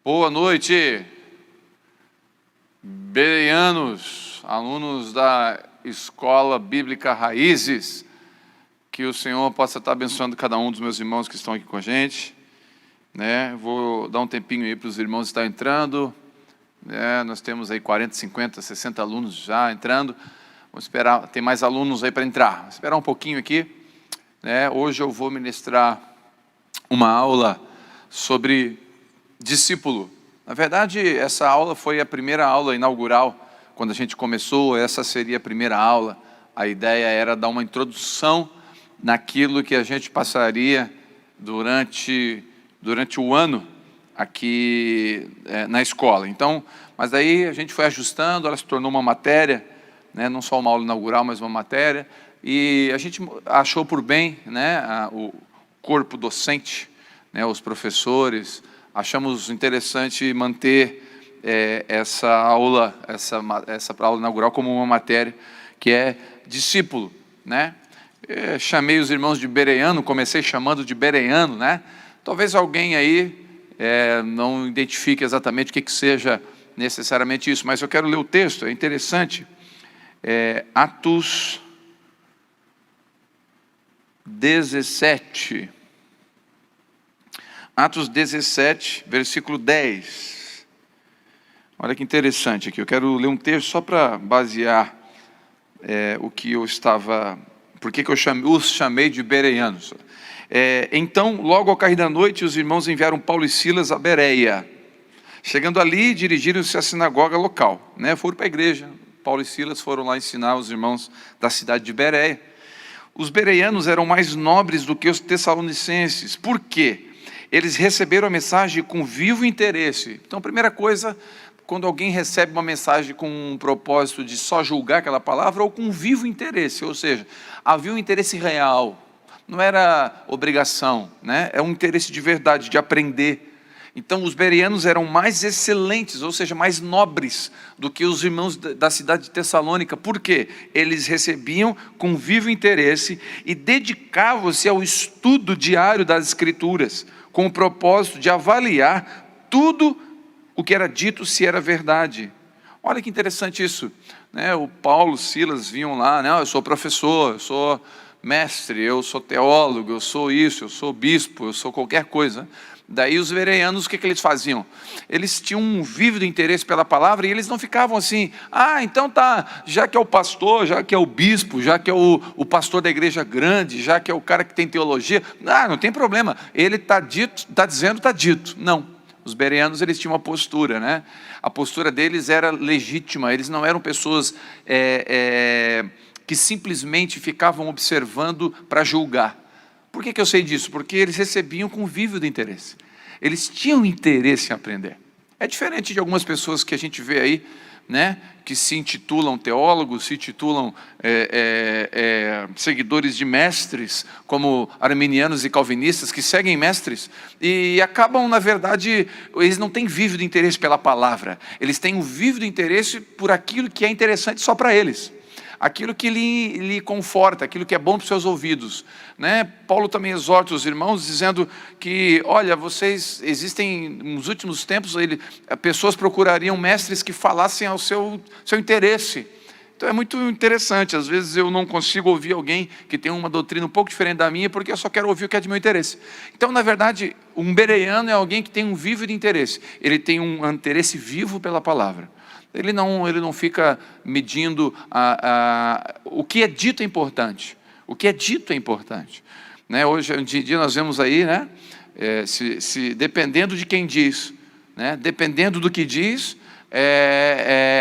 Boa noite, bereanos, alunos da Escola Bíblica Raízes. Que o Senhor possa estar abençoando cada um dos meus irmãos que estão aqui com a gente. Vou dar um tempinho aí para os irmãos que estão entrando. Nós temos aí 40, 50, 60 alunos já entrando. Vamos esperar, tem mais alunos aí para entrar. Vou esperar um pouquinho aqui. Hoje eu vou ministrar uma aula sobre discípulo. Na verdade, essa aula foi a primeira aula inaugural. Quando a gente começou, essa seria a primeira aula. A ideia era dar uma introdução naquilo que a gente passaria durante o ano aqui na escola. Então, mas daí a gente foi ajustando, ela se tornou uma matéria, não só uma aula inaugural, mas uma matéria, e a gente achou por bem, o corpo docente, os professores, achamos interessante manter essa aula inaugural como uma matéria que é discípulo, chamei os irmãos de bereano, comecei chamando de bereano, Talvez alguém aí não identifique exatamente o que seja necessariamente isso, mas eu quero ler o texto, é interessante. Atos 17. Atos 17, versículo 10. Olha que interessante aqui, eu quero ler um texto só para basear o que eu estava... Por que eu os chamei de bereanos? Então, logo ao cair da noite, os irmãos enviaram Paulo e Silas a Bereia. Chegando ali, dirigiram-se à sinagoga local. Foram para a igreja. Paulo e Silas foram lá ensinar os irmãos da cidade de Bereia. Os bereanos eram mais nobres do que os tessalonicenses. Por quê? Eles receberam a mensagem com vivo interesse. Então, a primeira coisa, quando alguém recebe uma mensagem com um propósito de só julgar aquela palavra, ou com vivo interesse, ou seja, havia um interesse real, não era obrigação, é um interesse de verdade, de aprender. Então os bereanos eram mais excelentes, ou seja, mais nobres do que os irmãos da cidade de Tessalônica. Por quê? Eles recebiam com vivo interesse e dedicavam-se ao estudo diário das Escrituras, com o propósito de avaliar tudo o que era dito, se era verdade. Olha que interessante isso, o Paulo, Silas vinham lá, eu sou professor, eu sou mestre, eu sou teólogo, eu sou isso, eu sou bispo, eu sou qualquer coisa. Daí os bereanos, o que eles faziam? Eles tinham um vívido interesse pela palavra e eles não ficavam assim, então tá, já que é o pastor, já que é o bispo, já que é o pastor da igreja grande, já que é o cara que tem teologia, não tem problema, ele está dizendo, está dito. Não. Os bereanos, eles tinham uma postura, A postura deles era legítima, eles não eram pessoas que simplesmente ficavam observando para julgar. Por que eu sei disso? Porque eles recebiam com vívido interesse. Eles tinham interesse em aprender. É diferente de algumas pessoas que a gente vê aí, que se intitulam teólogos, se intitulam seguidores de mestres, como arminianos e calvinistas, que seguem mestres, e acabam, na verdade, eles não têm vívido interesse pela palavra, eles têm um vívido interesse por aquilo que é interessante só para eles, aquilo que lhe conforta, aquilo que é bom para os seus ouvidos. Paulo também exorta os irmãos, dizendo que, olha, existem, nos últimos tempos, pessoas procurariam mestres que falassem ao seu interesse. Então é muito interessante, às vezes eu não consigo ouvir alguém que tem uma doutrina um pouco diferente da minha, porque eu só quero ouvir o que é de meu interesse. Então, na verdade, um bereano é alguém que tem um vívido interesse, ele tem um interesse vivo pela palavra. Ele não fica medindo o que é dito é importante. O que é dito é importante. Hoje em dia nós vemos aí, se dependendo de quem diz, dependendo do que diz,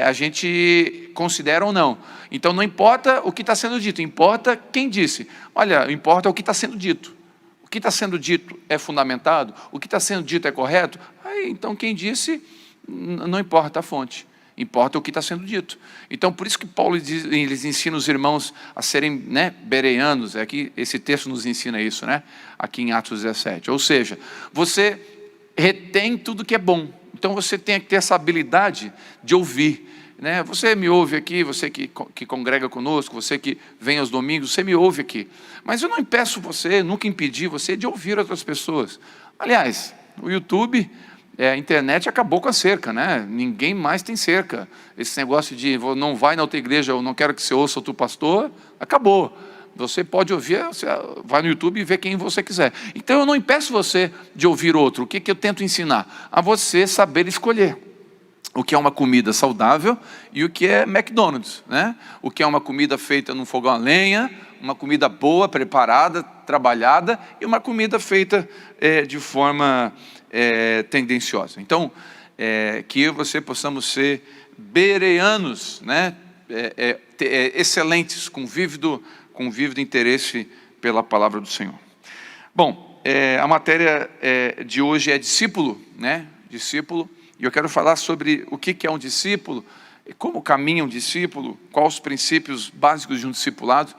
a gente considera ou não. Então não importa o que está sendo dito, importa quem disse. Olha, importa o que está sendo dito. O que está sendo dito é fundamentado? O que está sendo dito é correto? Então quem disse, não importa a fonte. Importa o que está sendo dito. Então, por isso que Paulo eles ensina os irmãos a serem bereanos. Aqui, esse texto nos ensina isso, aqui em Atos 17. Ou seja, você retém tudo que é bom. Então, você tem que ter essa habilidade de ouvir. Você me ouve aqui, você que congrega conosco, você que vem aos domingos, você me ouve aqui. Mas eu não impeço você, nunca impedi você de ouvir outras pessoas. Aliás, o YouTube... A internet acabou com a cerca, né? Ninguém mais tem cerca. Esse negócio de não vai na outra igreja, eu não quero que você ouça outro pastor, acabou. Você pode ouvir, você vai no YouTube e vê quem você quiser. Então eu não impeço você de ouvir outro. O que eu tento ensinar? A você saber escolher o que é uma comida saudável e o que é McDonald's, né? O que é uma comida feita num fogão a lenha, uma comida boa, preparada, trabalhada, e uma comida feita de forma tendenciosa. Então, que eu e você possamos ser bereanos, né? Excelentes, com vívido interesse pela palavra do Senhor. Bom, a matéria de hoje é discípulo, né? Discípulo. E eu quero falar sobre o que é um discípulo, como caminha um discípulo, quais os princípios básicos de um discipulado,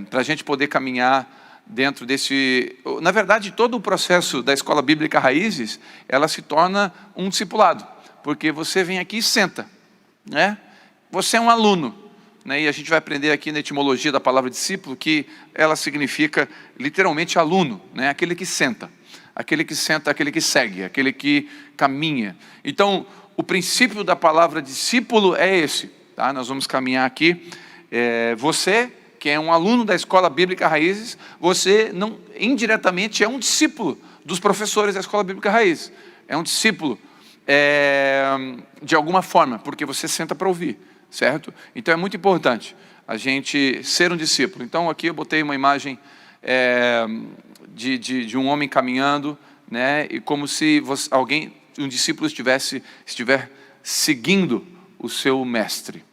para a gente poder caminhar dentro desse... Na verdade, todo o processo da Escola Bíblica Raízes, ela se torna um discipulado, porque você vem aqui e senta, né? Você é um aluno, né? E a gente vai aprender aqui na etimologia da palavra discípulo, que ela significa literalmente aluno, né? Aquele que senta. Aquele que senta, aquele que segue, aquele que caminha. Então, o princípio da palavra discípulo é esse, tá? Nós vamos caminhar aqui. Você, que é um aluno da Escola Bíblica Raízes, você não, indiretamente é um discípulo dos professores da Escola Bíblica Raízes. É um discípulo, de alguma forma, porque você senta para ouvir, certo? Então, é muito importante a gente ser um discípulo. Então, aqui eu botei uma imagem... De um homem caminhando, né? E como se um discípulo estiver seguindo o seu mestre.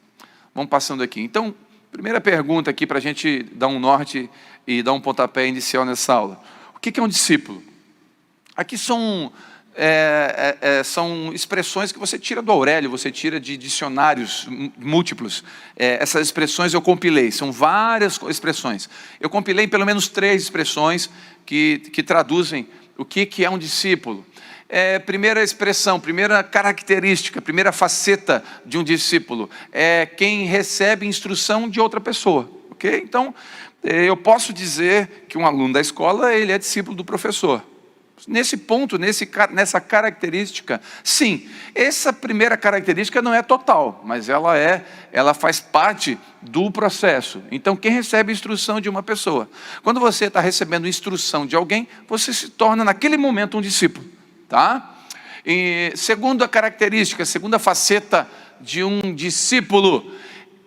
Vamos passando aqui. Então, primeira pergunta aqui para a gente dar um norte e dar um pontapé inicial nessa aula. O que é um discípulo? Aqui são expressões que você tira do Aurélio, você tira de dicionários múltiplos. Essas expressões eu compilei, são várias expressões. Eu compilei pelo menos 3 expressões que traduzem o que é um discípulo. Primeira expressão, primeira característica, primeira faceta de um discípulo é quem recebe instrução de outra pessoa, ok? Então, eu posso dizer que um aluno da escola, ele é discípulo do professor. Nesse ponto, nessa característica, sim, essa primeira característica não é total, mas ela faz parte do processo. Então, quem recebe instrução de uma pessoa? Quando você está recebendo instrução de alguém, você se torna, naquele momento, um discípulo, tá? E segunda característica, segunda faceta de um discípulo,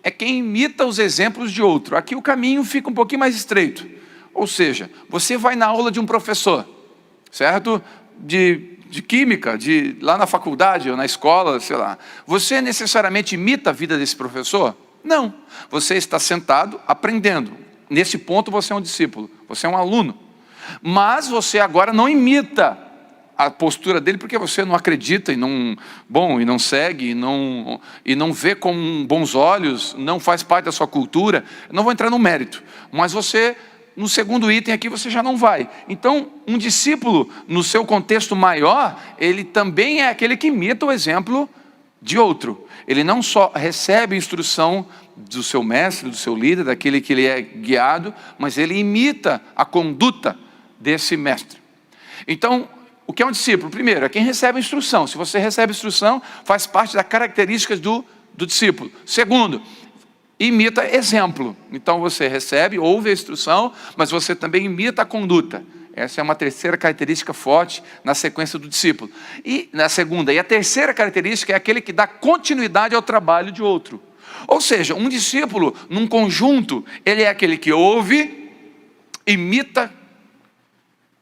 é quem imita os exemplos de outro. Aqui o caminho fica um pouquinho mais estreito. Ou seja, você vai na aula de um professor, certo? De química, lá na faculdade ou na escola, sei lá. Você necessariamente imita a vida desse professor? Não. Você está sentado aprendendo. Nesse ponto você é um discípulo, você é um aluno. Mas você agora não imita a postura dele porque você não acredita e não segue e não vê com bons olhos, não faz parte da sua cultura. Eu não vou entrar no mérito, mas você... No segundo item aqui você já não vai. Então, um discípulo, no seu contexto maior, ele também é aquele que imita o exemplo de outro. Ele não só recebe instrução do seu mestre, do seu líder, daquele que ele é guiado, mas ele imita a conduta desse mestre. Então, o que é um discípulo? Primeiro, é quem recebe a instrução. Se você recebe instrução, faz parte das características do discípulo. Segundo, imita exemplo. Então você recebe, ouve a instrução, mas você também imita a conduta. Essa é uma terceira característica forte na sequência do discípulo. E na segunda, e a terceira característica é aquele que dá continuidade ao trabalho de outro. Ou seja, um discípulo, num conjunto, ele é aquele que ouve, imita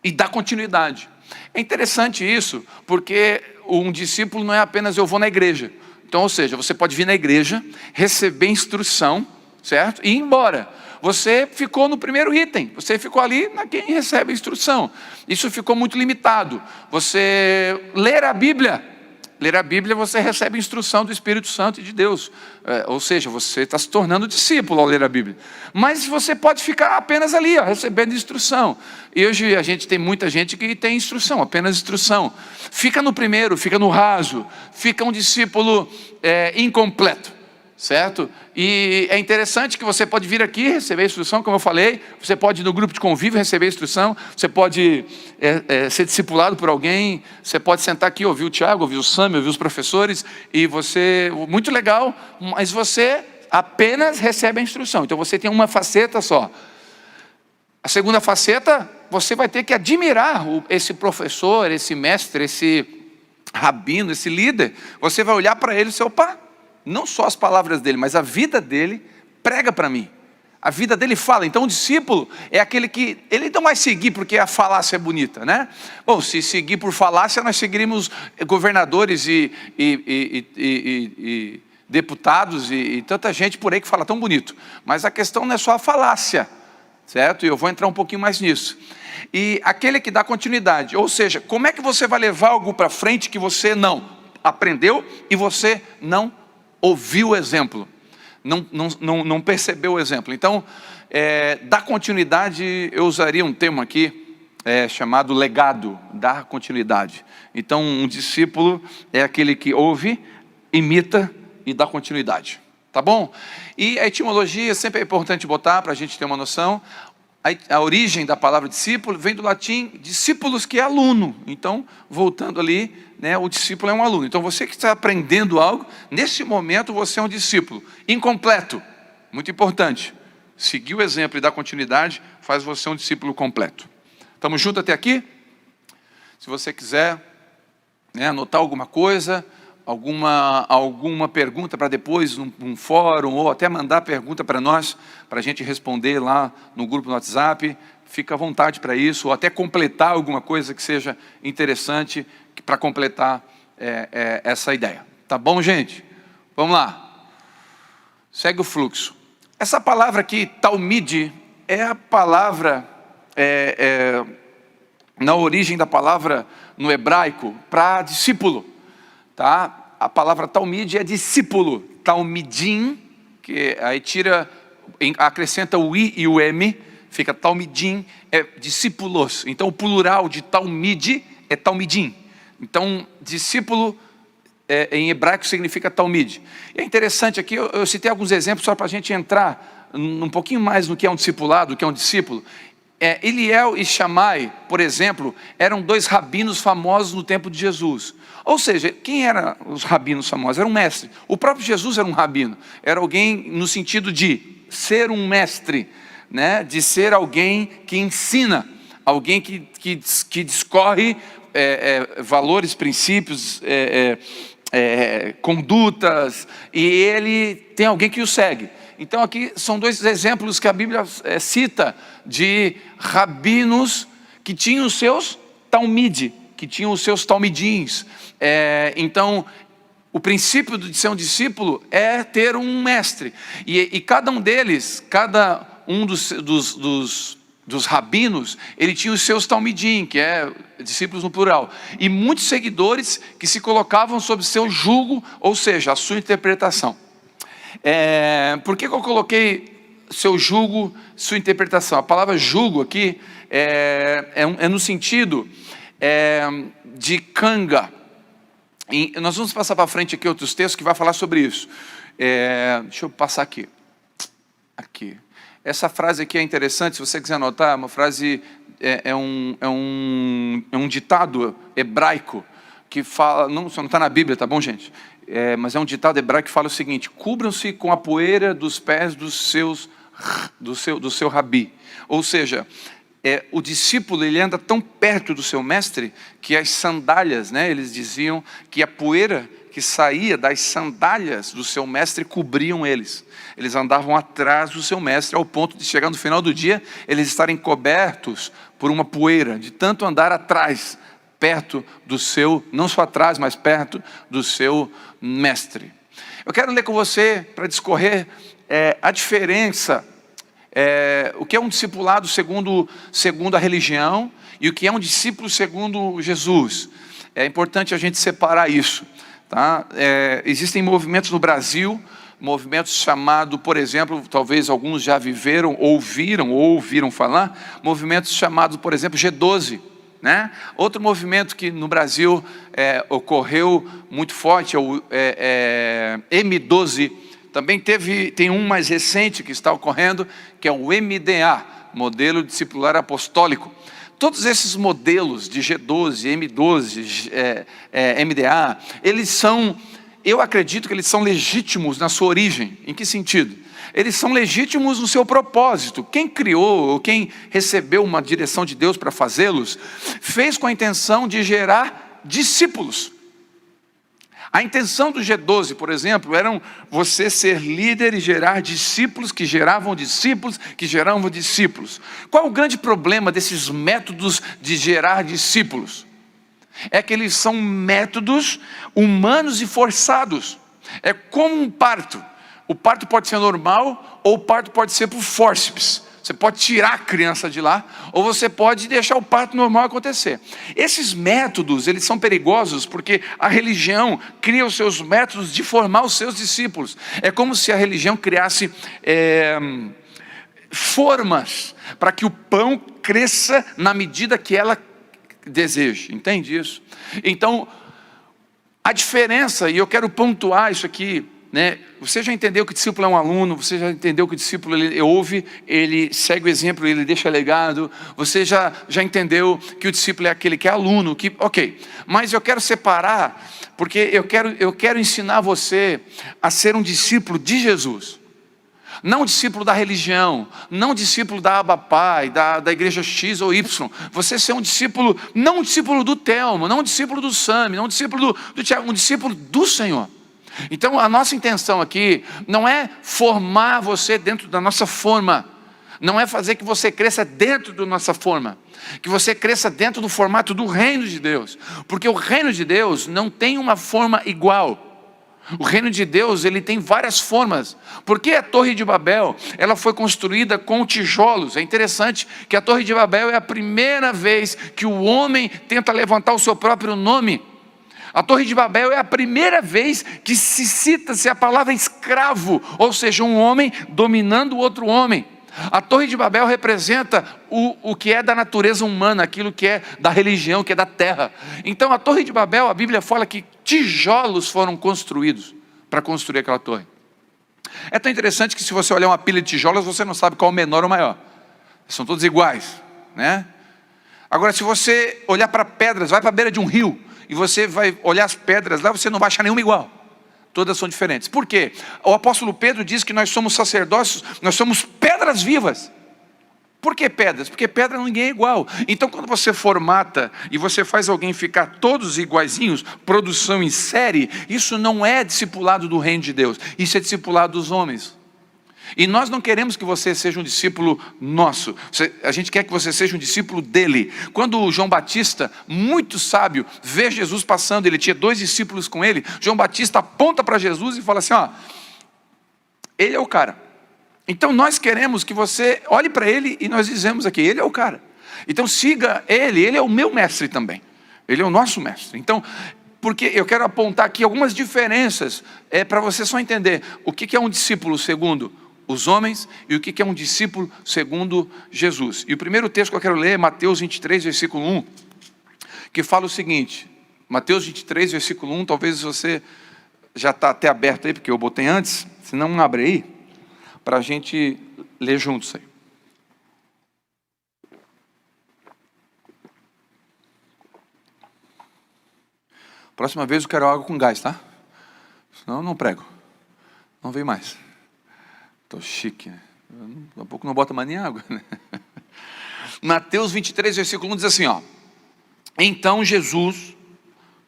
e dá continuidade. É interessante isso, porque um discípulo não é apenas eu vou na igreja. Então, ou seja, você pode vir na igreja, receber instrução, certo? E ir embora. Você ficou no primeiro item, você ficou ali na quem recebe a instrução. Isso ficou muito limitado. Você ler a Bíblia você recebe instrução do Espírito Santo e de Deus. Ou seja, você está se tornando discípulo ao ler a Bíblia. Mas você pode ficar apenas ali, recebendo instrução. E hoje a gente tem muita gente que tem instrução, apenas instrução. Fica no primeiro, fica no raso, fica um discípulo incompleto. certo? E é interessante que você pode vir aqui receber instrução, como eu falei, você pode ir no grupo de convívio receber instrução, você pode ser discipulado por alguém, você pode sentar aqui, ouvir o Tiago, ouvir o Sam, ouvir os professores, e você, muito legal, mas você apenas recebe a instrução, então você tem uma faceta só. A segunda faceta, você vai ter que admirar esse professor, esse mestre, esse rabino, esse líder. Você vai olhar para ele e dizer, opa, não só as palavras dele, mas a vida dele prega para mim. A vida dele fala. Então o discípulo é aquele que, ele não vai seguir porque a falácia é bonita, né? Bom, se seguir por falácia, nós seguiríamos governadores e deputados e tanta gente por aí que fala tão bonito. Mas a questão não é só a falácia, certo? E eu vou entrar um pouquinho mais nisso. E aquele que dá continuidade, ou seja, como é que você vai levar algo para frente que você não aprendeu e você não ouviu o exemplo, não percebeu o exemplo. Então, dar continuidade, eu usaria um termo aqui, chamado legado, dar continuidade. Então, um discípulo é aquele que ouve, imita e dá continuidade. Tá bom? E a etimologia sempre é importante botar para a gente ter uma noção. A origem da palavra discípulo vem do latim discípulos, que é aluno. Então, voltando ali, né, o discípulo é um aluno. Então, você que está aprendendo algo, nesse momento você é um discípulo incompleto. Muito importante. Seguir o exemplo e dar continuidade faz você um discípulo completo. Estamos juntos até aqui? Se você quiser, né, anotar alguma coisa, alguma pergunta para depois num fórum, ou até mandar pergunta para nós, para a gente responder lá no grupo no WhatsApp, fica à vontade para isso, ou até completar alguma coisa que seja interessante para completar essa ideia. Tá bom, gente? Vamos lá. Segue o fluxo. Essa palavra aqui, talmide, é a palavra, na origem da palavra no hebraico, para discípulo. Tá? A palavra talmide é discípulo, talmidim, que aí acrescenta o i e o m, fica talmidim, é discípulos. Então o plural de talmide é talmidim. Então discípulo em hebraico significa talmide. É interessante aqui, eu citei alguns exemplos só para a gente entrar um pouquinho mais no que é um discipulado, o que é um discípulo. Eliel e Shammai, por exemplo, eram dois rabinos famosos no tempo de Jesus. Ou seja, quem eram os rabinos famosos? Era um mestre. O próprio Jesus era um rabino. Era alguém no sentido de ser um mestre, né? De ser alguém que ensina, alguém que discorre valores, princípios, condutas, e ele tem alguém que o segue. Então aqui são dois exemplos que a Bíblia cita de rabinos que tinham os seus talmide, que tinham os seus talmidins. Então o princípio de ser um discípulo é ter um mestre, e cada um deles, cada um dos rabinos, ele tinha os seus talmidim, que é discípulos no plural, e muitos seguidores que se colocavam sob seu jugo, ou seja, a sua interpretação. Por que eu coloquei seu jugo, sua interpretação? A palavra jugo aqui é no sentido de canga. Nós vamos passar para frente aqui outros textos que vai falar sobre isso. Deixa eu passar aqui. Essa frase aqui é interessante, se você quiser anotar, uma frase, é um ditado hebraico que fala, não está na Bíblia, tá bom, gente? Mas é um ditado hebraico que fala o seguinte: cubram-se com a poeira dos pés do seu rabi. Ou seja, o discípulo, ele anda tão perto do seu mestre que as sandálias, né, eles diziam que a poeira que saía das sandálias do seu mestre cobriam eles. Eles andavam atrás do seu mestre, ao ponto de chegar no final do dia, eles estarem cobertos por uma poeira, de tanto andar atrás, perto do seu, não só atrás, mas perto do seu mestre. Eu quero ler com você, para discorrer a diferença, o que é um discipulado segundo a religião, e o que é um discípulo segundo Jesus. É importante a gente separar isso. Tá? Existem movimentos no Brasil, movimentos chamados, por exemplo, talvez alguns já viveram, ouviram falar, movimentos chamados, por exemplo, G12, né? Outro movimento que no Brasil ocorreu muito forte é o M12, Também tem um mais recente que está ocorrendo, que é o MDA, Modelo Discipular Apostólico. Todos esses modelos de G12, M12, MDA, eles são, eu acredito que eles são legítimos na sua origem. Em que sentido? Eles são legítimos no seu propósito. Quem criou, ou quem recebeu uma direção de Deus para fazê-los, fez com a intenção de gerar discípulos. A intenção do G12, por exemplo, era você ser líder e gerar discípulos que geravam discípulos, que geravam discípulos. Qual o grande problema desses métodos de gerar discípulos? É que eles são métodos humanos e forçados. É como um parto. O parto pode ser normal, ou o parto pode ser por fórceps. Você pode tirar a criança de lá, ou você pode deixar o parto normal acontecer. Esses métodos, eles são perigosos, porque a religião cria os seus métodos de formar os seus discípulos. É como se a religião criasse formas para que o pão cresça na medida que ela deseja. Entende isso? Então, a diferença, e eu quero pontuar isso aqui, né? Você já entendeu que o discípulo é um aluno, você já entendeu que o discípulo ele ouve, ele segue o exemplo, ele deixa legado, você já entendeu que o discípulo é aquele que é aluno, ok, mas eu quero separar, porque eu quero ensinar você a ser um discípulo de Jesus, não discípulo da religião, não discípulo da Abapai, da igreja X ou Y, você ser um discípulo, não um discípulo do Telmo, não um discípulo do Sami, não um discípulo do Tiago, um discípulo do Senhor. Então a nossa intenção aqui não é formar você dentro da nossa forma, não é fazer que você cresça dentro da nossa forma, que você cresça dentro do formato do reino de Deus, porque o reino de Deus não tem uma forma igual. O reino de Deus, ele tem várias formas. Porque a Torre de Babel, ela foi construída com tijolos. É interessante que a Torre de Babel é a primeira vez que o homem tenta levantar o seu próprio nome. A Torre de Babel é a primeira vez que se cita-se a palavra escravo, ou seja, um homem dominando outro homem. A Torre de Babel representa o que é da natureza humana, aquilo que é da religião, que é da terra. Então a Torre de Babel, a Bíblia fala que tijolos foram construídos para construir aquela torre. É tão interessante que se você olhar uma pilha de tijolos, você não sabe qual é o menor ou o maior. São todos iguais, né? Agora, se você olhar para pedras, vai para a beira de um rio, e você vai olhar as pedras lá, você não vai achar nenhuma igual. Todas são diferentes. Por quê? O apóstolo Pedro diz que nós somos sacerdócios, nós somos pedras vivas. Por que pedras? Porque pedra ninguém é igual. Então quando você formata e você faz alguém ficar todos iguaizinhos, produção em série, isso não é discipulado do reino de Deus, isso é discipulado dos homens. E nós não queremos que você seja um discípulo nosso, a gente quer que você seja um discípulo dele. Quando o João Batista, muito sábio, vê Jesus passando, ele tinha 2 discípulos com ele, João Batista aponta para Jesus e fala assim, ó, ele é o cara. Então nós queremos que você olhe para ele e nós dizemos aqui, ele é o cara. Então siga ele é o meu mestre também, ele é o nosso mestre. Então, porque eu quero apontar aqui algumas diferenças, para você só entender o que é um discípulo segundo os homens e o que é um discípulo segundo Jesus. E o primeiro texto que eu quero ler é Mateus 23, versículo 1, que fala o seguinte, Mateus 23, versículo 1, talvez você já está até aberto aí, porque eu botei antes, se não abre aí, para a gente ler juntos aí. Próxima vez eu quero água com gás, tá? Senão eu não prego, não vem mais. Estou chique, né? Daqui a pouco não bota mais nem água, né? Mateus 23, versículo 1 diz assim, ó. Então Jesus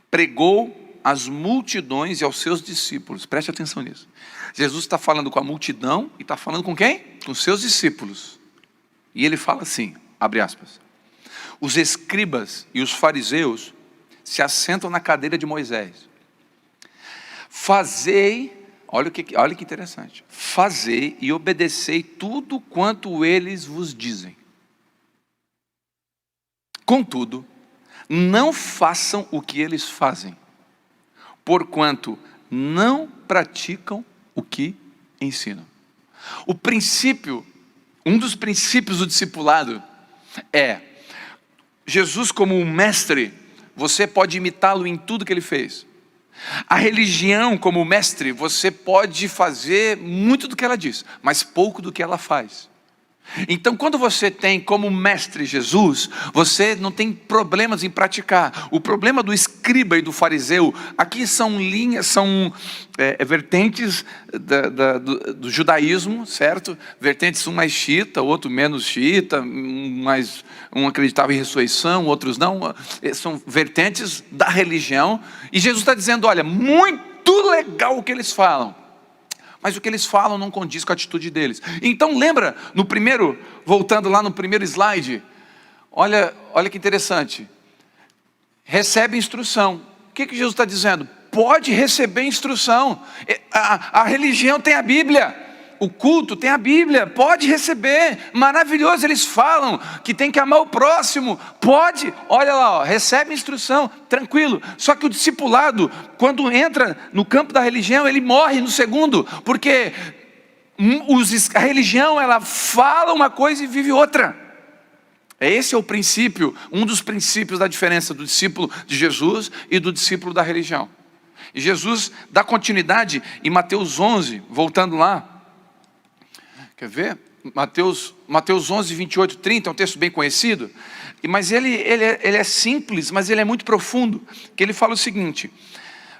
pregou às multidões e aos seus discípulos. Preste atenção nisso. Jesus está falando com a multidão e está falando com quem? Com os seus discípulos. E ele fala assim, abre aspas. Os escribas e os fariseus se assentam na cadeira de Moisés. Fazei... Olha que interessante. Fazei e obedecei tudo quanto eles vos dizem. Contudo, não façam o que eles fazem, porquanto não praticam o que ensinam. O princípio, um dos princípios do discipulado é, Jesus como um mestre, você pode imitá-lo em tudo que ele fez. A religião, como mestre, você pode fazer muito do que ela diz, mas pouco do que ela faz. Então, quando você tem como mestre Jesus, você não tem problemas em praticar. O problema do escriba e do fariseu, aqui são linhas, são vertentes do judaísmo, certo? Vertentes, um mais xiita, outro menos xiita, um acreditava em ressurreição, outros não. São vertentes da religião. E Jesus está dizendo, olha, muito legal o que eles falam, mas o que eles falam não condiz com a atitude deles. Então lembra, voltando lá no primeiro slide, olha que interessante, recebe instrução. O que Jesus está dizendo? Pode receber instrução. A religião tem a Bíblia, o culto tem a Bíblia, pode receber, maravilhoso. Eles falam que tem que amar o próximo, pode, olha lá, recebe instrução, tranquilo. Só que o discipulado, quando entra no campo da religião, ele morre no segundo, porque a religião, ela fala uma coisa e vive outra. Esse é o princípio, um dos princípios da diferença do discípulo de Jesus e do discípulo da religião. E Jesus dá continuidade em Mateus 11, voltando lá. Quer ver? Mateus 11, 28, 30, é um texto bem conhecido, mas ele é simples, mas ele é muito profundo, que ele fala o seguinte: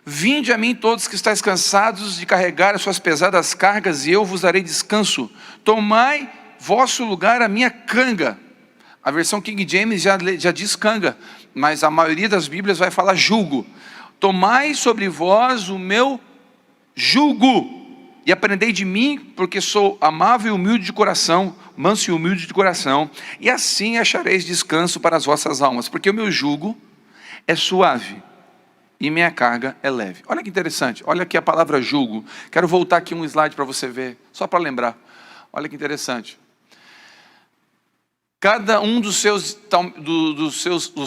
vinde a mim todos que estáis cansados de carregar as suas pesadas cargas, e eu vos darei descanso. Tomai vosso lugar a minha canga. A versão King James já diz canga, mas a maioria das Bíblias vai falar jugo. Tomai sobre vós o meu jugo, e aprendei de mim, porque sou amável e humilde de coração, manso e humilde de coração, e assim achareis descanso para as vossas almas, porque o meu jugo é suave e minha carga é leve. Olha que interessante, olha aqui a palavra jugo. Quero voltar aqui um slide para você ver, só para lembrar. Olha que interessante. Cada um dos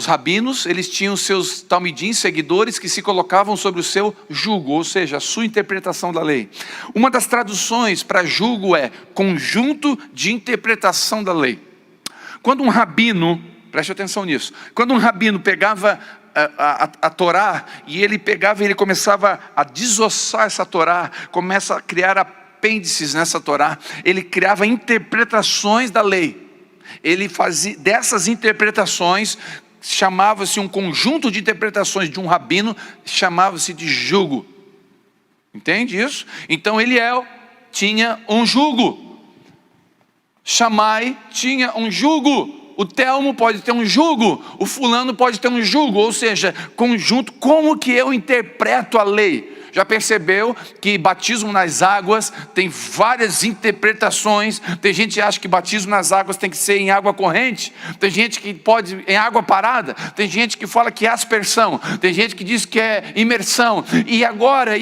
rabinos, eles tinham seus talmidim, seguidores, que se colocavam sobre o seu jugo, ou seja, a sua interpretação da lei. Uma das traduções para jugo é conjunto de interpretação da lei. Quando um rabino, preste atenção nisso, quando um rabino pegava a Torá, e ele começava a desossar essa Torá, começa a criar apêndices nessa Torá, ele criava interpretações da lei. Ele fazia dessas interpretações, chamava-se um conjunto de interpretações de um rabino, chamava-se de jugo. Entende isso? Então Eliel tinha um jugo, Shammai tinha um jugo, o Telmo pode ter um jugo, o fulano pode ter um jugo, ou seja, conjunto. Como que eu interpreto a lei? Já percebeu que batismo nas águas tem várias interpretações? Tem gente que acha que batismo nas águas tem que ser em água corrente, tem gente que pode em água parada, tem gente que fala que é aspersão, tem gente que diz que é imersão, e agora,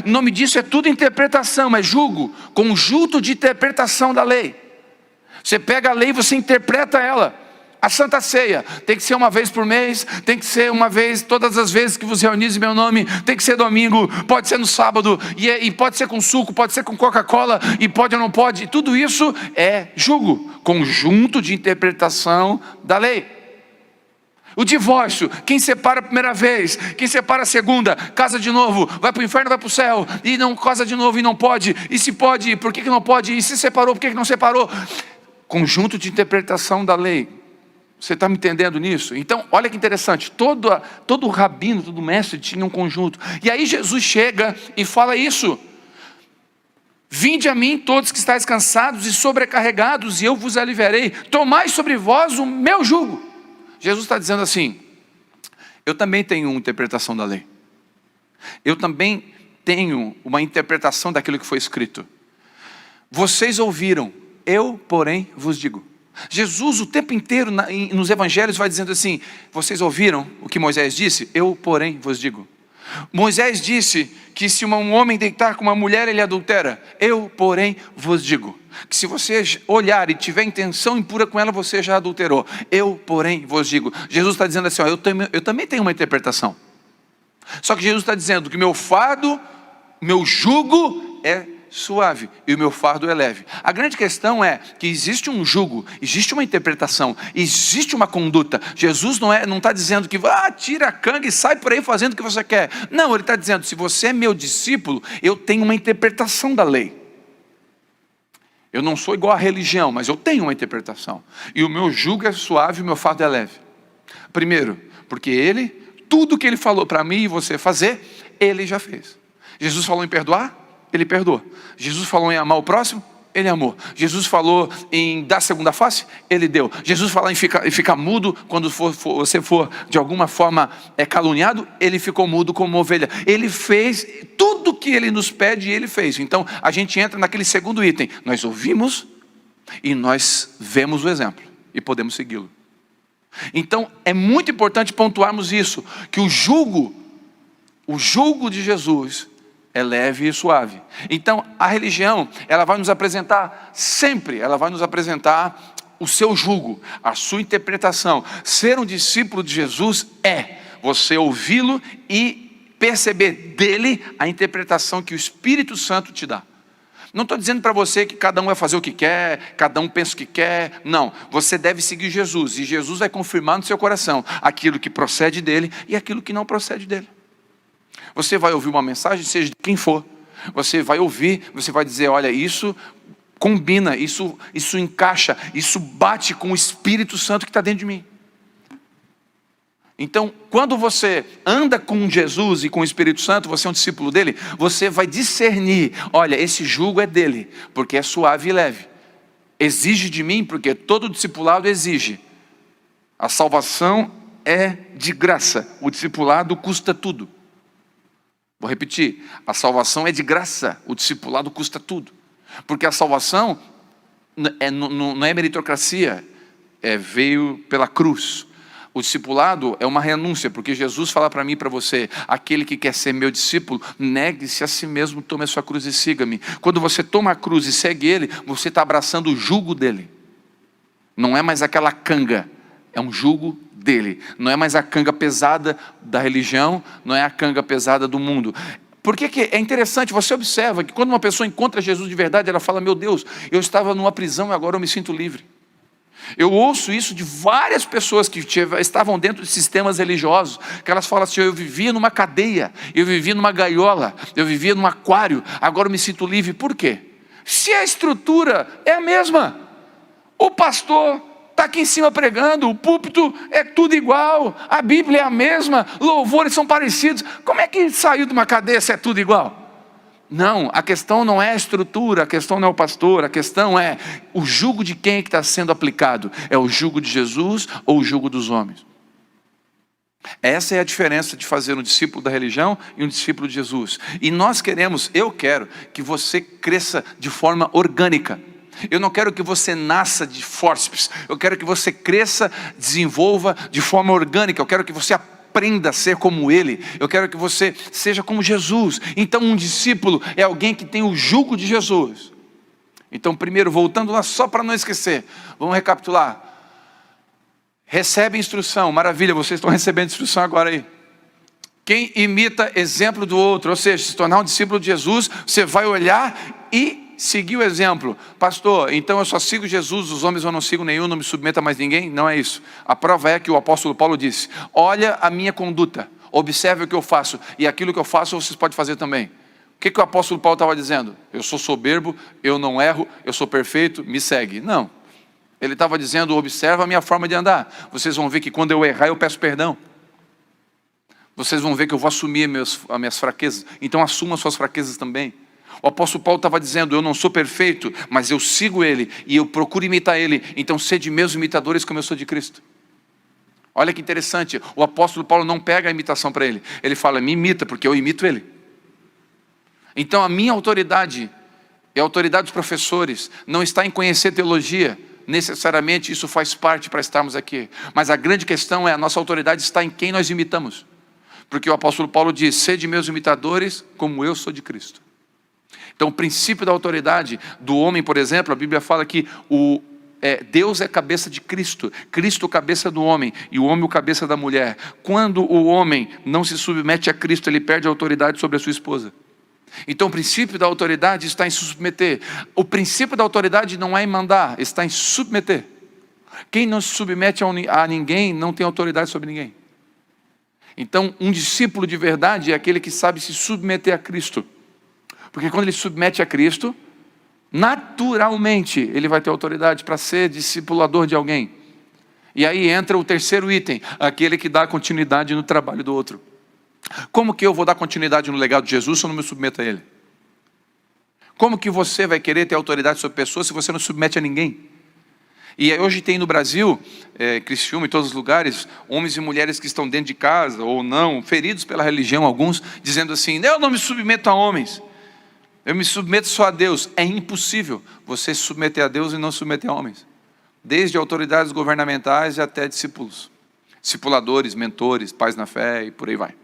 o nome disso é tudo interpretação, é jugo, conjunto de interpretação da lei. Você pega a lei e você interpreta ela. A Santa Ceia tem que ser uma vez por mês, tem que ser uma vez, todas as vezes que vos reunis em meu nome, tem que ser domingo, pode ser no sábado, e pode ser com suco, pode ser com Coca-Cola, e pode ou não pode, tudo isso é jugo, conjunto de interpretação da lei. O divórcio, quem separa a primeira vez, quem separa a segunda, casa de novo, vai para o inferno, vai para o céu, e não casa de novo e não pode, e se pode, por que não pode, e se separou, por que não separou? Conjunto de interpretação da lei. Você está me entendendo nisso? Então, olha que interessante, todo rabino, todo mestre tinha um conjunto. E aí Jesus chega e fala isso: vinde a mim todos que estáis cansados e sobrecarregados, e eu vos aliviarei. Tomai sobre vós o meu jugo. Jesus está dizendo assim: eu também tenho uma interpretação da lei, eu também tenho uma interpretação daquilo que foi escrito. Vocês ouviram, eu porém vos digo. Jesus o tempo inteiro nos evangelhos vai dizendo assim: vocês ouviram o que Moisés disse? Eu porém vos digo. Moisés disse que se um homem deitar com uma mulher, ele adultera. Eu porém vos digo que se você olhar e tiver intenção impura com ela, você já adulterou. Eu porém vos digo. Jesus está dizendo assim, ó, eu também tenho uma interpretação. Só que Jesus está dizendo que meu fardo, meu jugo é suave e o meu fardo é leve. A grande questão é que existe um jugo, existe uma interpretação, existe uma conduta. Jesus não está dizendo que tira a canga e sai por aí fazendo o que você quer. Não, ele está dizendo, se você é meu discípulo, eu tenho uma interpretação da lei. Eu não sou igual à religião, mas eu tenho uma interpretação. E o meu jugo é suave e o meu fardo é leve. Primeiro, porque tudo que ele falou para mim e você fazer, ele já fez. Jesus falou em perdoar? Ele perdoou. Jesus falou em amar o próximo? Ele amou. Jesus falou em dar segunda face? Ele deu. Jesus falou em ficar mudo quando você for de alguma forma caluniado? Ele ficou mudo como uma ovelha. Ele fez tudo que ele nos pede e ele fez. Então a gente entra naquele segundo item. Nós ouvimos e nós vemos o exemplo e podemos segui-lo. Então é muito importante pontuarmos isso, que o jugo de Jesus é leve e suave. Então a religião, ela vai nos apresentar sempre, ela vai nos apresentar o seu jugo, a sua interpretação. Ser um discípulo de Jesus é você ouvi-lo e perceber dele a interpretação que o Espírito Santo te dá. Não estou dizendo para você que cada um vai fazer o que quer, cada um pensa o que quer. Não, você deve seguir Jesus. E Jesus vai confirmar no seu coração aquilo que procede dele e aquilo que não procede dele. Você vai ouvir uma mensagem, seja de quem for. Você vai ouvir, você vai dizer, olha, isso combina, isso encaixa, isso bate com o Espírito Santo que está dentro de mim. Então, quando você anda com Jesus e com o Espírito Santo, você é um discípulo dele, você vai discernir, olha, esse jugo é dele, porque é suave e leve. Exige de mim, porque todo discipulado exige. A salvação é de graça, o discipulado custa tudo. Vou repetir, a salvação é de graça, o discipulado custa tudo. Porque a salvação não é meritocracia, veio pela cruz. O discipulado é uma renúncia, porque Jesus fala para mim e para você, aquele que quer ser meu discípulo, negue-se a si mesmo, tome a sua cruz e siga-me. Quando você toma a cruz e segue ele, você está abraçando o jugo dele. Não é mais aquela canga, é um jugo dele. Não é mais a canga pesada da religião, não é a canga pesada do mundo. Porque que é interessante, você observa que quando uma pessoa encontra Jesus de verdade, ela fala, meu Deus, eu estava numa prisão e agora eu me sinto livre. Eu ouço isso de várias pessoas que estavam dentro de sistemas religiosos, que elas falam assim, eu vivia numa cadeia, eu vivia numa gaiola, eu vivia num aquário, agora eu me sinto livre. Por quê? Se a estrutura é a mesma, o pastor está aqui em cima pregando, o púlpito é tudo igual, a Bíblia é a mesma, louvores são parecidos, como é que saiu de uma cadeia se é tudo igual? Não, a questão não é a estrutura, a questão não é o pastor, a questão é o jugo de quem está sendo aplicado. É o jugo de Jesus ou o jugo dos homens? Essa é a diferença de fazer um discípulo da religião e um discípulo de Jesus. E eu quero que você cresça de forma orgânica. Eu não quero que você nasça de fórceps, eu quero que você cresça, desenvolva de forma orgânica, eu quero que você aprenda a ser como ele, eu quero que você seja como Jesus. Então um discípulo é alguém que tem o jugo de Jesus. Então primeiro, voltando lá só para não esquecer, vamos recapitular. Recebe instrução, maravilha, vocês estão recebendo instrução agora aí. Quem imita exemplo do outro, ou seja, se tornar um discípulo de Jesus, você vai olhar e seguir o exemplo. Pastor, então eu só sigo Jesus, os homens eu não sigo nenhum, não me submeto a mais ninguém? Não é isso. A prova é que o apóstolo Paulo disse, olha a minha conduta, observe o que eu faço, e aquilo que eu faço vocês podem fazer também. O que o apóstolo Paulo estava dizendo? Eu sou soberbo, eu não erro, eu sou perfeito, me segue. Não. Ele estava dizendo, observa a minha forma de andar. Vocês vão ver que quando eu errar eu peço perdão. Vocês vão ver que eu vou assumir as minhas fraquezas. Então assuma as suas fraquezas também. O apóstolo Paulo estava dizendo, eu não sou perfeito, mas eu sigo ele e eu procuro imitar ele. Então sede meus imitadores como eu sou de Cristo. Olha que interessante, o apóstolo Paulo não pega a imitação para ele. Ele fala, me imita porque eu imito ele. Então a minha autoridade e a autoridade dos professores não está em conhecer teologia. Necessariamente isso faz parte para estarmos aqui. Mas a grande questão é, a nossa autoridade está em quem nós imitamos. Porque o apóstolo Paulo diz, sede meus imitadores como eu sou de Cristo. Então o princípio da autoridade do homem, por exemplo, a Bíblia fala que Deus é cabeça de Cristo, Cristo cabeça do homem e o homem o cabeça da mulher. Quando o homem não se submete a Cristo, ele perde a autoridade sobre a sua esposa. Então o princípio da autoridade está em se submeter. O princípio da autoridade não é em mandar, está em submeter. Quem não se submete a ninguém não tem autoridade sobre ninguém. Então um discípulo de verdade é aquele que sabe se submeter a Cristo. Porque quando ele submete a Cristo, naturalmente ele vai ter autoridade para ser discipulador de alguém. E aí entra o terceiro item, aquele que dá continuidade no trabalho do outro. Como que eu vou dar continuidade no legado de Jesus se eu não me submeto a Ele? Como que você vai querer ter autoridade sobre pessoas se você não submete a ninguém? E hoje tem no Brasil, Criciúma, em todos os lugares, homens e mulheres que estão dentro de casa ou não, feridos pela religião, alguns, dizendo assim, eu não me submeto a homens, eu me submeto só a Deus. É impossível você se submeter a Deus e não se submeter a homens. Desde autoridades governamentais até discípulos, discipuladores, mentores, pais na fé e por aí vai.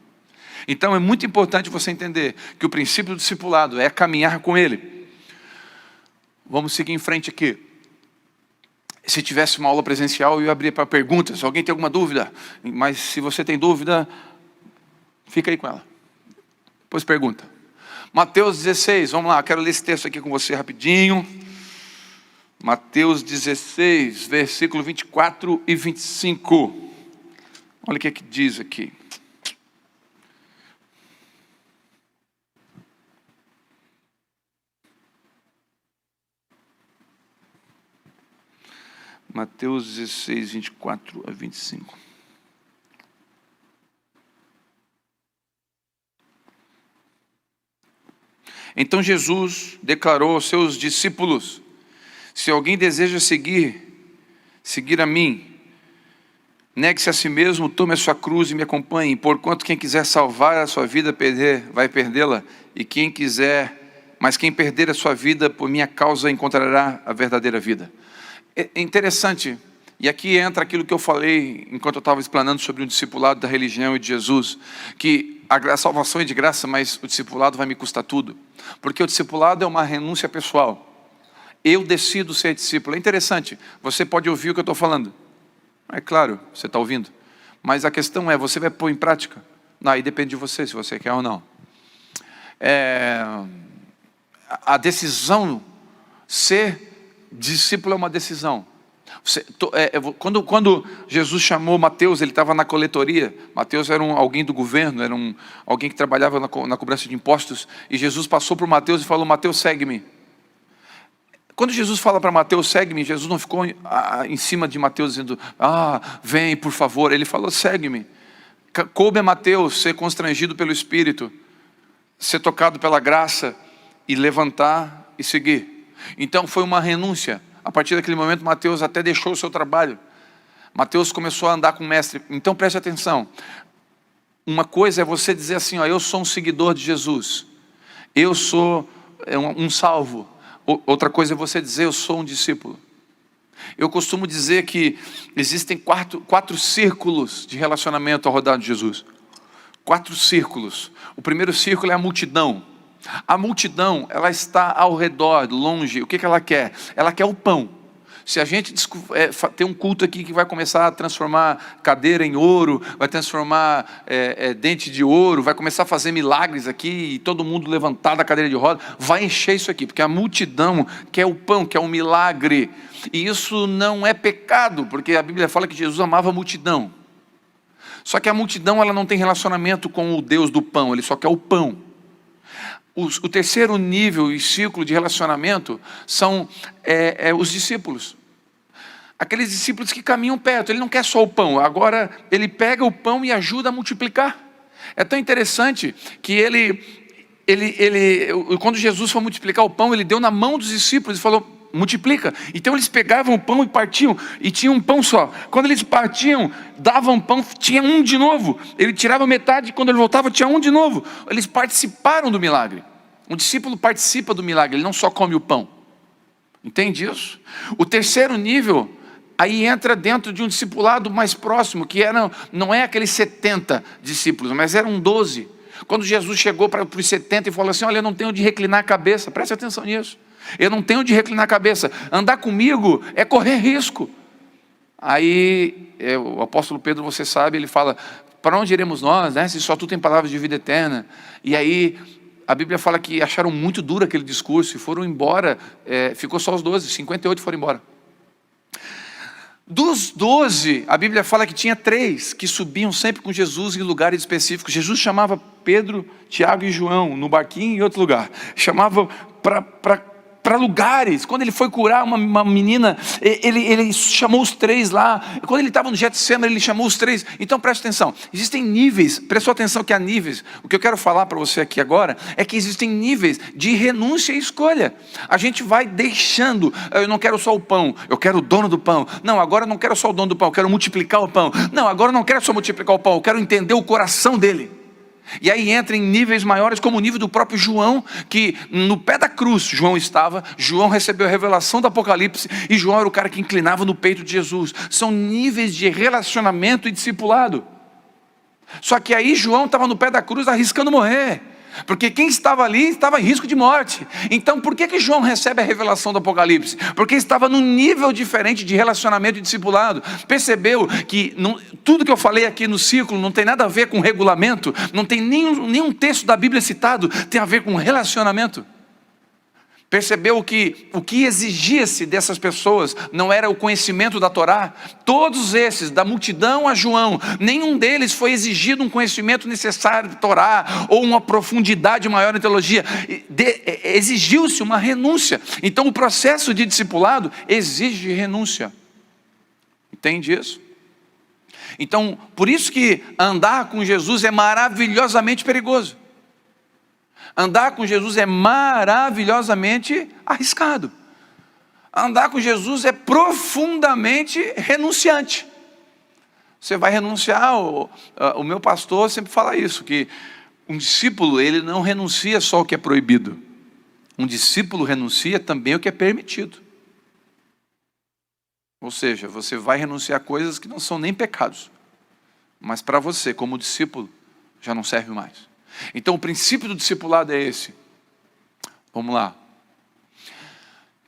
Então é muito importante você entender que o princípio do discipulado é caminhar com Ele. Vamos seguir em frente aqui. Se tivesse uma aula presencial, eu ia abrir para perguntas. Alguém tem alguma dúvida? Mas se você tem dúvida, fica aí com ela. Depois pergunta. Mateus 16, vamos lá, quero ler esse texto aqui com você rapidinho. Mateus 16, versículo 24 e 25. Olha o que diz aqui. Mateus 16, 24 a 25. Então Jesus declarou aos seus discípulos, se alguém deseja seguir a mim, negue-se a si mesmo, tome a sua cruz e me acompanhe, porquanto quem quiser salvar a sua vida, vai perdê-la, mas quem perder a sua vida por minha causa encontrará a verdadeira vida. É interessante, e aqui entra aquilo que eu falei enquanto eu estava explanando sobre o discipulado da religião e de Jesus, que a salvação é de graça, mas o discipulado vai me custar tudo, porque o discipulado é uma renúncia pessoal. Eu decido ser discípulo. É interessante, você pode ouvir o que eu estou falando, é claro, você está ouvindo, mas a questão é, você vai pôr em prática? Não, aí depende de você, se você quer ou não. A decisão, ser discípulo é uma decisão. Quando Jesus chamou Mateus, ele estava na coletoria. Mateus era alguém do governo, era alguém que trabalhava na cobrança de impostos, e Jesus passou por Mateus e falou, Mateus, segue-me. Quando Jesus fala para Mateus, segue-me, Jesus não ficou em cima de Mateus dizendo, vem por favor. Ele falou, segue-me. Coube a Mateus ser constrangido pelo Espírito, ser tocado pela graça e levantar e seguir. Então foi uma renúncia. A partir daquele momento Mateus até deixou o seu trabalho. Mateus começou a andar com o mestre. Então preste atenção. Uma coisa é você dizer assim, eu sou um seguidor de Jesus, eu sou um salvo. Outra coisa é você dizer, eu sou um discípulo. Eu costumo dizer que existem quatro círculos de relacionamento ao redor de Jesus. 4 círculos. O primeiro círculo é a multidão. A multidão, ela está ao redor, longe. O que ela quer? Ela quer o pão. Se a gente tem um culto aqui que vai começar a transformar cadeira em ouro, vai transformar dente de ouro, vai começar a fazer milagres aqui, e todo mundo levantar da cadeira de roda, vai encher isso aqui, porque a multidão quer o pão, quer o milagre. E isso não é pecado, porque a Bíblia fala que Jesus amava a multidão. Só que a multidão, ela não tem relacionamento com o Deus do pão, ele só quer o pão. O terceiro nível e ciclo de relacionamento são os discípulos. Aqueles discípulos que caminham perto, ele não quer só o pão, agora ele pega o pão e ajuda a multiplicar. É tão interessante que quando Jesus foi multiplicar o pão, ele deu na mão dos discípulos e falou, multiplica. Então eles pegavam o pão e partiam, e tinha um pão só. Quando eles partiam, davam pão, tinha um de novo. Ele tirava metade, quando ele voltava tinha um de novo. Eles participaram do milagre. Um discípulo participa do milagre, ele não só come o pão. Entende isso? O terceiro nível, aí entra dentro de um discipulado mais próximo, que não é aqueles 70 discípulos, mas eram 12. Quando Jesus chegou para os 70 e falou assim, olha, eu não tenho onde reclinar a cabeça, preste atenção nisso. Eu não tenho onde reclinar a cabeça. Andar comigo é correr risco. Aí o apóstolo Pedro, você sabe, ele fala, para onde iremos nós, né? Se só tu tem palavras de vida eterna. E aí a Bíblia fala que acharam muito duro aquele discurso e foram embora, ficou só os 12, 58 foram embora. Dos 12, a Bíblia fala que tinha 3 que subiam sempre com Jesus em lugares específicos. Jesus chamava Pedro, Tiago e João no barquinho em outro lugar. Chamava para lugares. Quando ele foi curar uma menina, ele chamou os 3 lá. Quando ele estava no Getsemane, ele chamou os 3. Então preste atenção, existem níveis, prestou atenção que há níveis. O que eu quero falar para você aqui agora é que existem níveis de renúncia e escolha. A gente vai deixando, eu não quero só o pão, eu quero o dono do pão. Não, agora eu não quero só o dono do pão, eu quero multiplicar o pão. Não, agora eu não quero só multiplicar o pão, eu quero entender o coração dele. E aí entra em níveis maiores, como o nível do próprio João, que no pé da cruz João estava. João recebeu a revelação do Apocalipse, e João era o cara que inclinava no peito de Jesus. São níveis de relacionamento e discipulado. Só que aí João estava no pé da cruz arriscando morrer, porque quem estava ali estava em risco de morte. Então por que João recebe a revelação do Apocalipse? Porque estava num nível diferente de relacionamento e discipulado. Percebeu que tudo que eu falei aqui no círculo não tem nada a ver com regulamento, não tem nenhum texto da Bíblia citado, tem a ver com relacionamento. Percebeu que o que exigia-se dessas pessoas não era o conhecimento da Torá? Todos esses, da multidão a João, nenhum deles foi exigido um conhecimento necessário da Torá, ou uma profundidade maior na teologia. Exigiu-se uma renúncia. Então o processo de discipulado exige renúncia. Entende isso? Então, por isso que andar com Jesus é maravilhosamente perigoso. Andar com Jesus é maravilhosamente arriscado. Andar com Jesus é profundamente renunciante. Você vai renunciar, o meu pastor sempre fala isso, que um discípulo, ele não renuncia só o que é proibido. Um discípulo renuncia também o que é permitido. Ou seja, você vai renunciar a coisas que não são nem pecados, mas para você, como discípulo, já não serve mais. Então o princípio do discipulado é esse. Vamos lá.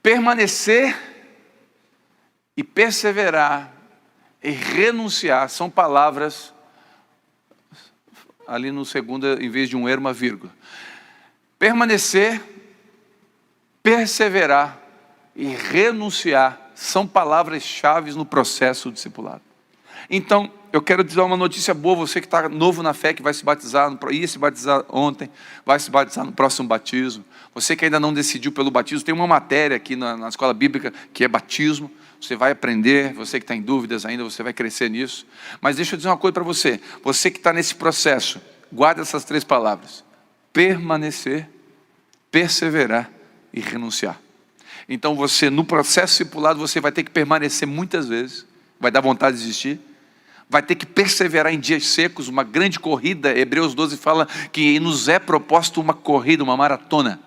Permanecer e perseverar e renunciar são palavras, ali no segundo, em vez de um erro, uma vírgula. Permanecer, perseverar e renunciar são palavras-chave no processo do discipulado. Então, eu quero dizer uma notícia boa, você que está novo na fé, que vai se batizar, ia se batizar ontem, vai se batizar no próximo batismo. Você que ainda não decidiu pelo batismo, tem uma matéria aqui na escola bíblica que é batismo. Você vai aprender, você que está em dúvidas ainda, você vai crescer nisso. Mas deixa eu dizer uma coisa para você. Você que está nesse processo, guarda essas 3 palavras: permanecer, perseverar e renunciar. Então você, no processo discipulado, você vai ter que permanecer muitas vezes, vai dar vontade de desistir, vai ter que perseverar em dias secos, uma grande corrida. Hebreus 12 fala que nos é proposto uma corrida, uma maratona.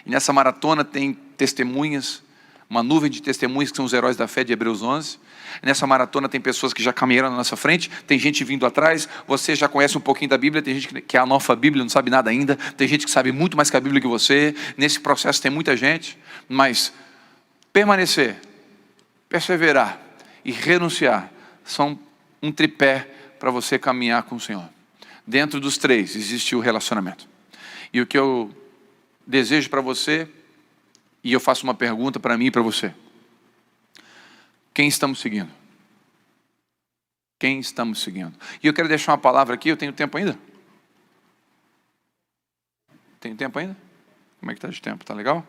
E nessa maratona tem testemunhas, uma nuvem de testemunhas que são os heróis da fé de Hebreus 11. Nessa maratona tem pessoas que já caminharam na nossa frente, tem gente vindo atrás. Você já conhece um pouquinho da Bíblia, tem gente que é analfabíblia, não sabe nada ainda, tem gente que sabe muito mais que a Bíblia que você. Nesse processo tem muita gente, mas permanecer, perseverar e renunciar são um tripé para você caminhar com o Senhor. Dentro dos 3 existe o relacionamento. E o que eu desejo para você, e eu faço uma pergunta para mim e para você: quem estamos seguindo? Quem estamos seguindo? E eu quero deixar uma palavra aqui. Eu tenho tempo ainda? Tenho tempo ainda? Como é que está de tempo? Está legal?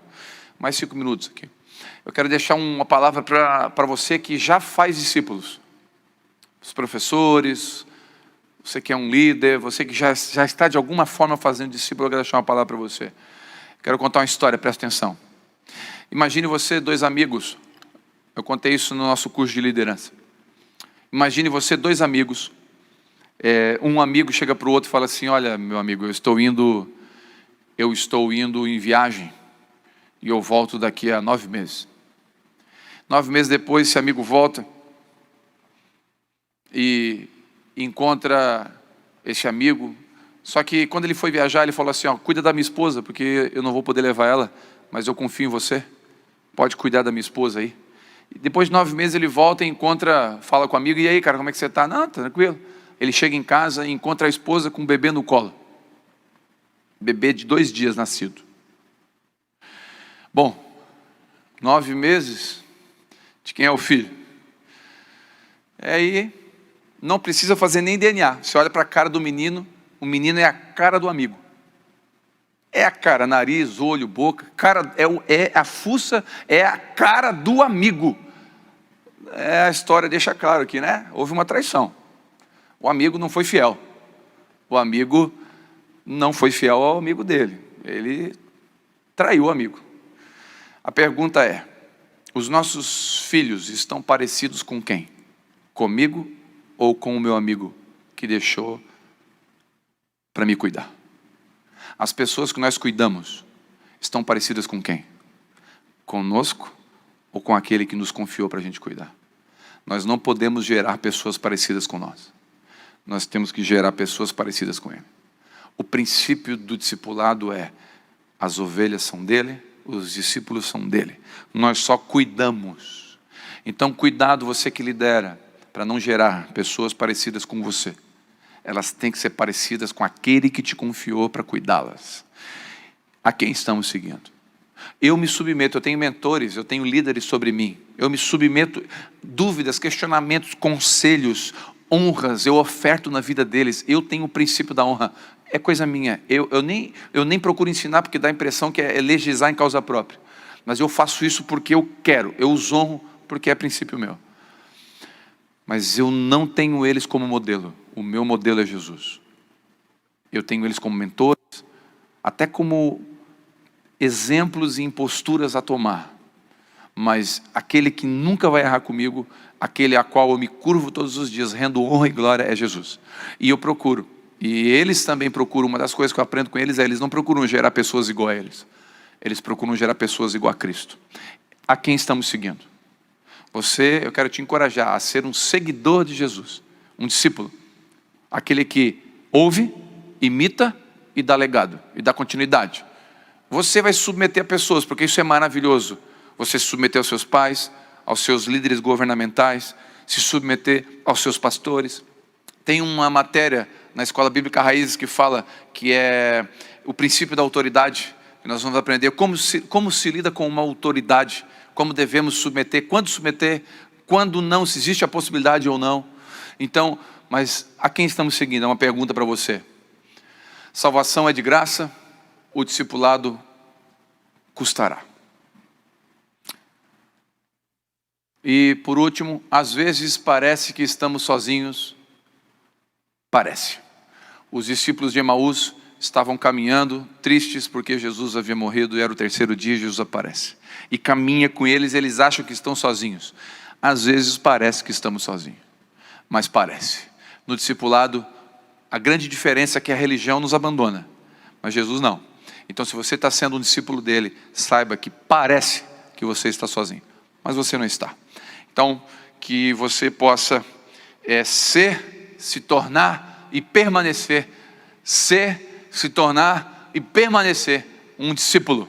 Mais 5 minutos aqui. Eu quero deixar uma palavra para você que já faz discípulos. Os professores, você que é um líder, você que já está de alguma forma fazendo discípulo, eu quero deixar uma palavra para você. Quero contar uma história, presta atenção. Imagine você, 2 amigos. Eu contei isso no nosso curso de liderança. Imagine você, 2 amigos. Um amigo chega para o outro e fala assim: olha, meu amigo, eu estou indo em viagem e eu volto daqui a 9 meses. 9 meses depois, esse amigo volta e encontra esse amigo. Só que quando ele foi viajar, ele falou assim: ó, cuida da minha esposa, porque eu não vou poder levar ela, mas eu confio em você, pode cuidar da minha esposa aí. E depois de 9 meses ele volta e fala com o amigo: e aí, cara, como é que você está? Não, tá tranquilo. Ele chega em casa e encontra a esposa com o bebê no colo. bebê de 2 dias nascido. Bom, 9 meses, de quem é o filho? Aí, não precisa fazer nem DNA. Você olha para a cara do menino, o menino é a cara do amigo. É a cara, nariz, olho, boca, cara, é a fuça, é a cara do amigo. A história deixa claro aqui, né? Houve uma traição. O amigo não foi fiel. O amigo não foi fiel ao amigo dele. Ele traiu o amigo. A pergunta é: os nossos filhos estão parecidos com quem? Comigo ou com o meu amigo que deixou para me cuidar? As pessoas que nós cuidamos estão parecidas com quem? Conosco ou com aquele que nos confiou para a gente cuidar? Nós não podemos gerar pessoas parecidas com nós. Nós temos que gerar pessoas parecidas com ele. O princípio do discipulado é: as ovelhas são dele, os discípulos são dele. Nós só cuidamos. Então, cuidado, você que lidera, para não gerar pessoas parecidas com você. Elas têm que ser parecidas com aquele que te confiou para cuidá-las. A quem estamos seguindo? Eu me submeto, eu tenho mentores, eu tenho líderes sobre mim. Eu me submeto, dúvidas, questionamentos, conselhos, honras, eu oferto na vida deles. Eu tenho o princípio da honra. É coisa minha. Eu nem procuro ensinar, porque dá a impressão que é legislar em causa própria. Mas eu faço isso porque eu quero. Eu os honro porque é princípio meu. Mas eu não tenho eles como modelo. O meu modelo é Jesus. Eu tenho eles como mentores, até como exemplos e imposturas a tomar. Mas aquele que nunca vai errar comigo, aquele a qual eu me curvo todos os dias, rendo honra e glória, é Jesus. E eu procuro. E eles também procuram. Uma das coisas que eu aprendo com eles é: eles não procuram gerar pessoas igual a eles. Eles procuram gerar pessoas igual a Cristo. A quem estamos seguindo? Eu quero te encorajar a ser um seguidor de Jesus. Um discípulo. Aquele que ouve, imita e dá legado. E dá continuidade. Você vai se submeter a pessoas, porque isso é maravilhoso. Você se submeter aos seus pais, aos seus líderes governamentais, se submeter aos seus pastores. Tem uma matéria na Escola Bíblica Raízes que fala que é o princípio da autoridade. E nós vamos aprender como se lida com uma autoridade, como devemos submeter, quando não, se existe a possibilidade ou não. Então, mas a quem estamos seguindo? É uma pergunta para você. Salvação é de graça, o discipulado custará. E por último, às vezes parece que estamos sozinhos. Parece. Os discípulos de Emaús estavam caminhando, tristes porque Jesus havia morrido e era o 3º dia e Jesus aparece. E caminha com eles, eles acham que estão sozinhos. Às vezes parece que estamos sozinhos, mas parece. No discipulado, a grande diferença é que a religião nos abandona, mas Jesus não. Então, se você está sendo um discípulo dele, saiba que parece que você está sozinho, mas você não está. Então, que você possa se tornar e permanecer, se tornar e permanecer um discípulo.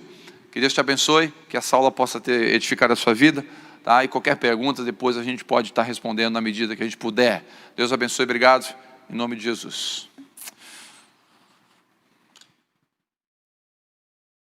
Que Deus te abençoe, que essa aula possa ter edificado a sua vida, tá? E qualquer pergunta, depois a gente pode estar respondendo na medida que a gente puder. Deus abençoe, obrigado, em nome de Jesus.